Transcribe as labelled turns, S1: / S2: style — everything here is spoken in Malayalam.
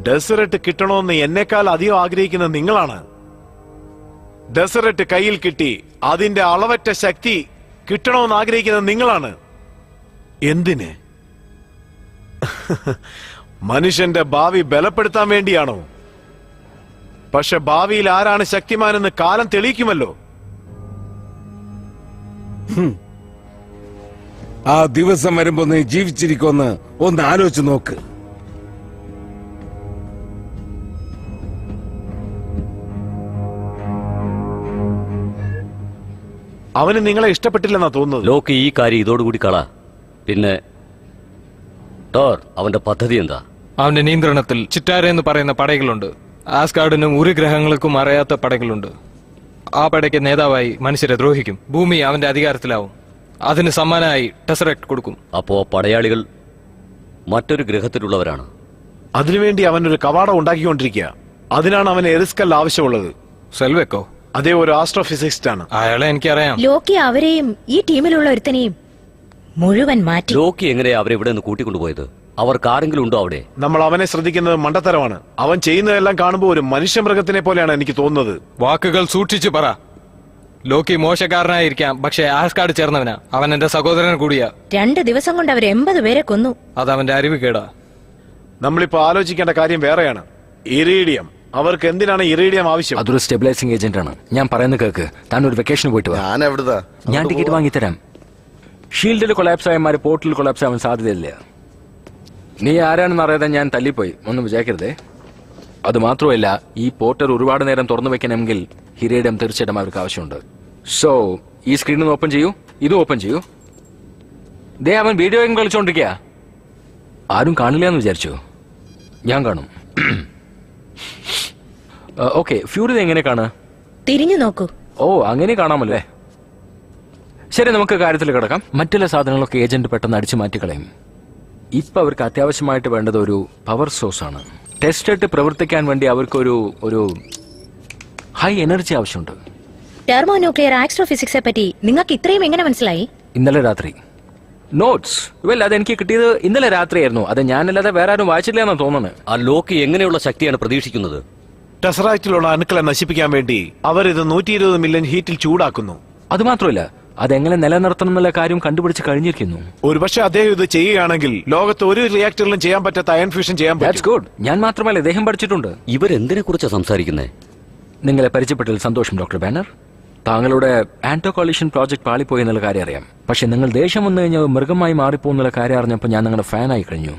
S1: ഡെസററ്റ് കിട്ടണമെന്ന് എന്നെക്കാൾ അധികം ആഗ്രഹിക്കുന്ന നിങ്ങളാണ്. ഡെസററ്റ് കയ്യിൽ കിട്ടി അതിന്റെ അളവറ്റ ശക്തി കിട്ടണമെന്ന് ആഗ്രഹിക്കുന്ന നിങ്ങളാണ്. എന്തിന്? മനുഷ്യന്റെ ഭാവി ബലപ്പെടുത്താൻ വേണ്ടിയാണോ? പക്ഷെ ഭാവിയിൽ ആരാണ് ശക്തിമാനെന്ന് കാലം തെളിയിക്കുമല്ലോ.
S2: ആ ദിവസം വരുമ്പോ നീ ജീവിച്ചിരിക്കുമെന്ന് ഒന്ന് ആലോചിച്ച് നോക്ക്.
S1: അവന് നിങ്ങളെ ഇഷ്ടപ്പെട്ടില്ലെന്നാ തോന്നുന്നത്.
S3: ലോക്ക് ഈ കാര്യം ഇതോടുകൂടി കള. പിന്നെ ടോർ, അവന്റെ പദ്ധതി എന്താ?
S4: അവന്റെ നിയന്ത്രണത്തിൽ ചിറ്റാര എന്ന് പറയുന്ന പടകളുണ്ട്. ആസ്കാർഡിനും ഒരു ഗ്രഹങ്ങൾക്കും അറിയാത്ത പടകളുണ്ട്. ആ പടയ്ക്ക് നേതാവായി മനുഷ്യരെ ദ്രോഹിക്കും. ഭൂമി അവന്റെ അധികാരത്തിലാവും. അതിന് സമ്മാനമായി ടെസറക്ട് കൊടുക്കും.
S3: അപ്പോ പടയാളികൾ മറ്റൊരു ഗ്രഹത്തിലുള്ളവരാണ്.
S1: അതിനുവേണ്ടി അവനൊരു കവാടം ഉണ്ടാക്കിക്കൊണ്ടിരിക്കുക. അതിനാണ് അവന് എറിസ്കൽ ആവശ്യമുള്ളത്.
S4: സെൽവെക്കോ?
S1: അതേ, ഒരു ആസ്ട്രോഫിസിസ്റ്റ് ആണ്.
S4: അയാളെ എനിക്കറിയാം.
S5: ലോക്കി അവരെയും ഈ ടീമിലുള്ള ഒരുത്തനെയും മുഴുവൻ മാറ്റി.
S3: ലോക്കി എങ്ങനെയാ അവരെ ഇവിടെ നിന്ന് കൂട്ടിക്കൊണ്ടുപോയത്? അവർക്ക് ആരെങ്കിലും ഉണ്ടോ അവിടെ?
S1: നമ്മൾ അവനെ ശ്രദ്ധിക്കുന്നത് മണ്ടത്തരമാണ്. അവൻ ചെയ്യുന്നതെല്ലാം കാണുമ്പോൾ ഒരു മനുഷ്യമൃഗത്തിനെ പോലെയാണ് എനിക്ക് തോന്നുന്നത്.
S4: വാക്കുകൾ സൂക്ഷിച്ചു പറ. ലോക്കി മോശക്കാരനായിരിക്കാം, പക്ഷെ ആസ്കാർഡ് ചേർന്നവനാ. അവൻ എന്റെ സഹോദരൻ കൂടിയാ.
S5: 2 ദിവസം കൊണ്ട് അവർ 80 പേരെ കൊന്നു.
S4: അത് അവന്റെ അറിവ് കേടാ.
S1: നമ്മളിപ്പോ ആലോചിക്കേണ്ട കാര്യം വേറെയാണ്. ഇറീഡിയം. അവർക്ക് എന്തിനാണ് ഇറീഡിയം ആവശ്യം?
S6: അതൊരു സ്റ്റെബിലൈസിംഗ് ഏജന്റ് ആണ്. ഞാൻ പറയുന്നത് കേക്ക്. താൻ ഒരു വെക്കേഷൻ പോയിട്ട് വാ. ഞാൻ ടിക്കറ്റ് വാങ്ങിത്തരാം. ഷീൽഡിൽ കൊളാപ്സ് ആയമാര് പോർട്ടിൽ കൊളാപ്സ് ആവാൻ സാധ്യതയില്ല. നീ ആരാണെന്ന് അറിയാതെ ഞാൻ തല്ലിപ്പോയി, ഒന്നും വിചാരിക്കരുതേ. അത് മാത്രമല്ല, ഈ പോർട്ടർ ഒരുപാട് നേരം തുറന്നു വെക്കണമെങ്കിൽ ഹിരേഡിയം തീർച്ചയായിട്ടും അവർക്ക് ആവശ്യമുണ്ട്. സോ ഈ സ്ക്രീൻ ഓപ്പൺ ചെയ്യൂ, ഇത് ഓപ്പൺ ചെയ്യൂ. ദേ, അവൻ വീഡിയോ ഗെയിം കളിച്ചോണ്ടിരിക്കുക. ആരും കാണില്ല എന്ന് വിചാരിച്ചു. ഞാൻ കാണും. ഓക്കെ, ഫ്യൂരി എങ്ങനെ കാണാ?
S5: തിരിഞ്ഞു നോക്കൂ.
S6: ഓ, അങ്ങനെ കാണാമല്ലേ. ശരി, നമുക്ക് കാര്യത്തിൽ കിടക്കാം. മറ്റുള്ള സാധനങ്ങളൊക്കെ ഏജന്റ് പെട്ടെന്ന് അടിച്ചു മാറ്റിക്കളയും. ഇപ്പൊ അവർക്ക് അത്യാവശ്യമായിട്ട് വേണ്ടത് ഒരു പവർ സോഴ്സ് ആണ്. ടെസ്റ്റ് പ്രവർത്തിക്കാൻ വേണ്ടി അവർക്ക് ഒരു ഹൈ എനർജി ആവശ്യമുണ്ട്.
S5: ടെർമോന്യൂക്ലിയർ ആസ്ട്രോഫിസിക്സെ പറ്റി നിങ്ങൾക്ക് ഇത്രയും എങ്ങനെ മനസ്സിലായി?
S6: ഇന്നലെ രാത്രി നോട്ട്സ്. വെൽ, അതെനിക്ക് കിട്ടിയത് ഇന്നലെ രാത്രിയായിരുന്നു. അത് ഞാനല്ലാതെ വേറെ ആരും വായിച്ചില്ല എന്നാണ് തോന്നുന്നത്.
S3: ആ ലോക്കി എങ്ങനെയുള്ള ശക്തിയാണ് പ്രതീക്ഷിക്കുന്നത്?
S1: ടെസറൈറ്റിലുള്ള അണുക്കളെ നശിപ്പിക്കാൻ വേണ്ടി അവർ ഇത് 120 മില്യൺ ഹീറ്റിൽ ചൂടാക്കുന്നു.
S6: അത് മാത്രമല്ല, അതെങ്ങനെ നിലനിർത്തണം എന്നുള്ള കാര്യം കണ്ടുപിടിച്ച് കഴിഞ്ഞിരിക്കുന്നു.
S1: ഒരുപക്ഷെ അദ്ദേഹം ഇത് ചെയ്യുകയാണെങ്കിൽ ലോകത്ത് ഒരു റിയാക്ടറിലും ചെയ്യാൻ പറ്റാത്ത അയൺ ഫ്യൂഷൻ ചെയ്യാൻ പറ്റും.
S6: ഗുഡ്. ഞാൻ മാത്രമല്ല, ഇദ്ദേഹം പഠിച്ചിട്ടുണ്ട്.
S3: ഇവരെന്തിനെ കുറിച്ചാണ് സംസാരിക്കുന്നത്?
S6: നിങ്ങളെ പരിചയപ്പെട്ടതിൽ സന്തോഷം ഡോക്ടർ ബാനർ. താങ്കളുടെ ആന്റോ കോളിഷൻ പ്രോജക്ട് പാളിപ്പോയി എന്നുള്ള കാര്യം അറിയാം. പക്ഷെ നിങ്ങൾ ദേഷ്യം വന്നു കഴിഞ്ഞാൽ മൃഗമായി മാറിപ്പോന്നുള്ള കാര്യം അറിഞ്ഞപ്പോൾ ഞാൻ നിങ്ങളുടെ ഫാനായി കഴിഞ്ഞു.